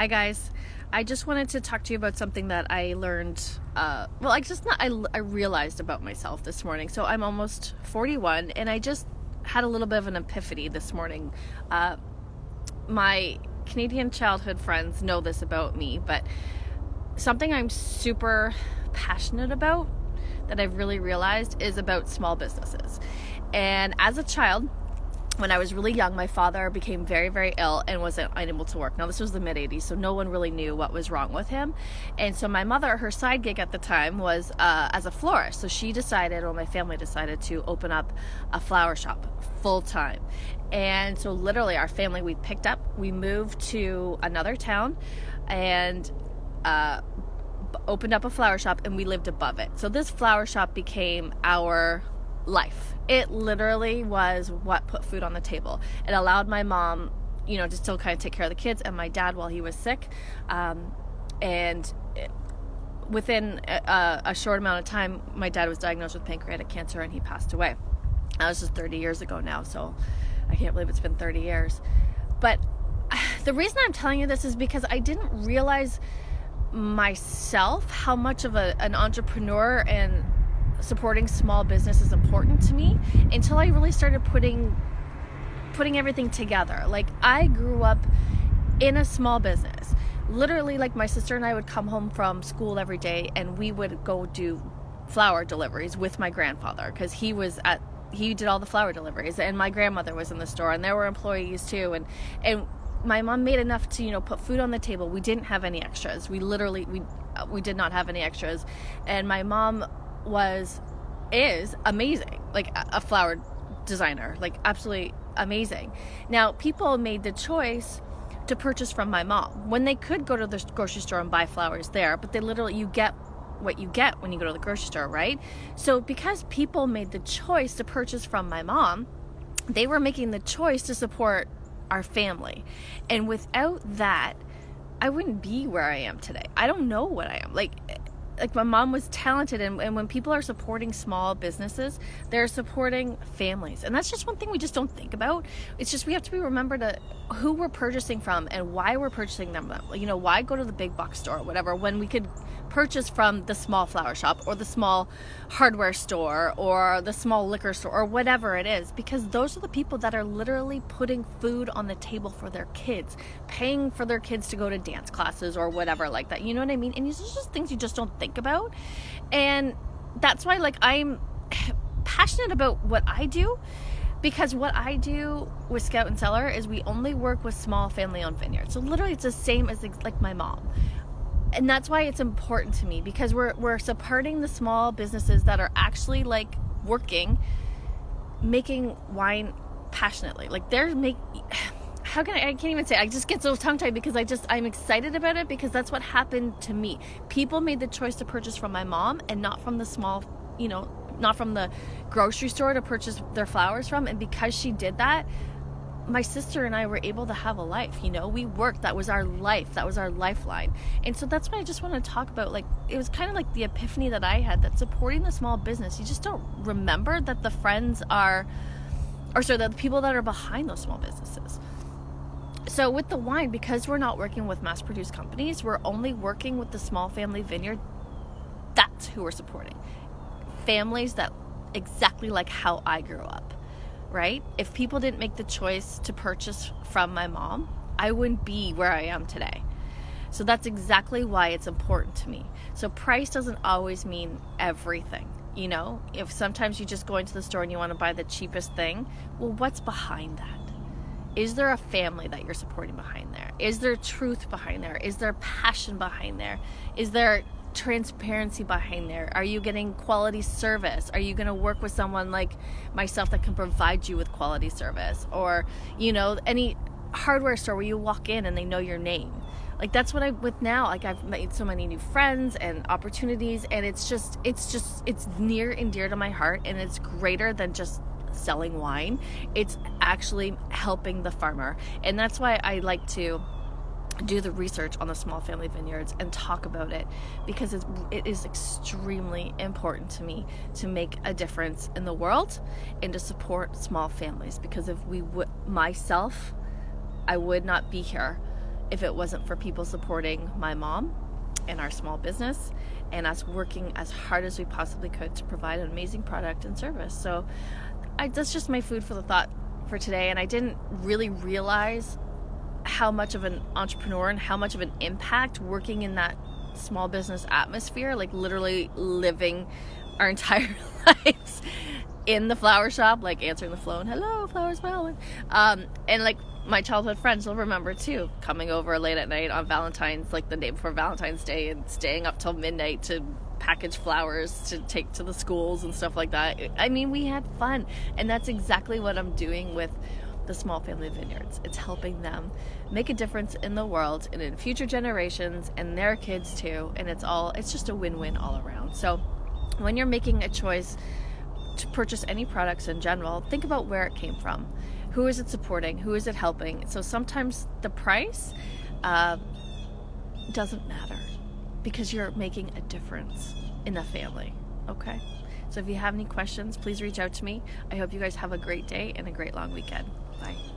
Hi guys, I just wanted to talk to you about something that I learned, I realized about myself this morning. So I'm almost 41 and I just had a little bit of an epiphany this morning. My Canadian childhood friends know this about me, but something I'm super passionate about that I've really realized is about small businesses. And as a child, when I was really young, my father became very, very ill and was unable to work. Now, this was the mid-'80s, so no one really knew what was wrong with him. And so my mother, her side gig at the time was as a florist. So my family decided to open up a flower shop full-time. And so literally our family, we moved to another town and opened up a flower shop, and we lived above it. So this flower shop became our life. It literally was what put food on the table. It allowed my mom, to still kind of take care of the kids, and my dad while he was sick. Within a short amount of time, my dad was diagnosed with pancreatic cancer and he passed away. That was just 30 years ago now, so I can't believe it's been 30 years. But the reason I'm telling you this is because I didn't realize myself how much of an entrepreneur and supporting small business is important to me until I really started putting everything together. Like, I grew up in a small business. Literally, like, my sister and I would come home from school every day and we would go do flower deliveries with my grandfather, because he did all the flower deliveries, and my grandmother was in the store, and there were employees too, and my mom made enough to put food on the table. We didn't have any extras. We did not have any extras. And my mom is amazing, like a flower designer, like absolutely amazing. Now, people made the choice to purchase from my mom when they could go to the grocery store and buy flowers there, but you get what you get when you go to the grocery store, right? So because people made the choice to purchase from my mom, they were making the choice to support our family. And without that, I wouldn't be where I am today. I don't know what I am. Like my mom was talented, and when people are supporting small businesses, they're supporting families. And that's just one thing we just don't think about. It's just we have to remember who we're purchasing from and why we're purchasing them. Why go to the big box store or whatever when we could purchase from the small flower shop or the small hardware store or the small liquor store or whatever it is, because those are the people that are literally putting food on the table for their kids, paying for their kids to go to dance classes or whatever like that. You know what I mean? And these are just things you just don't think about. And that's why I'm passionate about what I do, because what I do with Scout and Cellar is we only work with small family-owned vineyards. So literally it's the same as like my mom. And that's why it's important to me, because we're supporting the small businesses that are actually working, making wine passionately. Like I can't even say, I just get so tongue-tied because I'm excited about it, because that's what happened to me. People made the choice to purchase from my mom and not from the small, not from the grocery store to purchase their flowers from. And because she did that, my sister and I were able to have a life. We worked. That was our life. That was our lifeline. And so that's what I just want to talk about. It was kind of like the epiphany that I had, that supporting the small business, you just don't remember that the people that are behind those small businesses. So with the wine, because we're not working with mass-produced companies, we're only working with the small family vineyard. That's who we're supporting. Families that exactly like how I grew up. Right? If people didn't make the choice to purchase from my mom, I wouldn't be where I am today. So that's exactly why it's important to me. So price doesn't always mean everything. If sometimes you just go into the store and you want to buy the cheapest thing, well, what's behind that? Is there a family that you're supporting behind there? Is there truth behind there? Is there passion behind there? Is there transparency behind there? Are you getting quality service? Are you going to work with someone like myself that can provide you with quality service? Or any hardware store where you walk in and they know your name. That's what I'm with now. I've made so many new friends and opportunities, and it's near and dear to my heart, and it's greater than just selling wine. It's actually helping the farmer. And that's why I like to do the research on the small family vineyards and talk about it, because it is extremely important to me to make a difference in the world and to support small families. Because if I would not be here if it wasn't for people supporting my mom and our small business and us working as hard as we possibly could to provide an amazing product and service. So that's just my food for the thought for today. And I didn't really realize how much of an entrepreneur and how much of an impact working in that small business atmosphere, like literally living our entire lives in the flower shop, like answering the phone, hello, flowers smelling. And like my childhood friends will remember too, coming over late at night on Valentine's, like the day before Valentine's Day, and staying up till midnight to package flowers to take to the schools and stuff like that. I mean, we had fun, and that's exactly what I'm doing with the Small Family Vineyards. It's helping them make a difference in the world and in future generations and their kids too, and it's just a win-win all around. So when you're making a choice to purchase any products in general, think about where it came from. Who is it supporting? Who is it helping? So sometimes the price doesn't matter because you're making a difference in the family, okay? So if you have any questions, please reach out to me. I hope you guys have a great day and a great long weekend. Bye.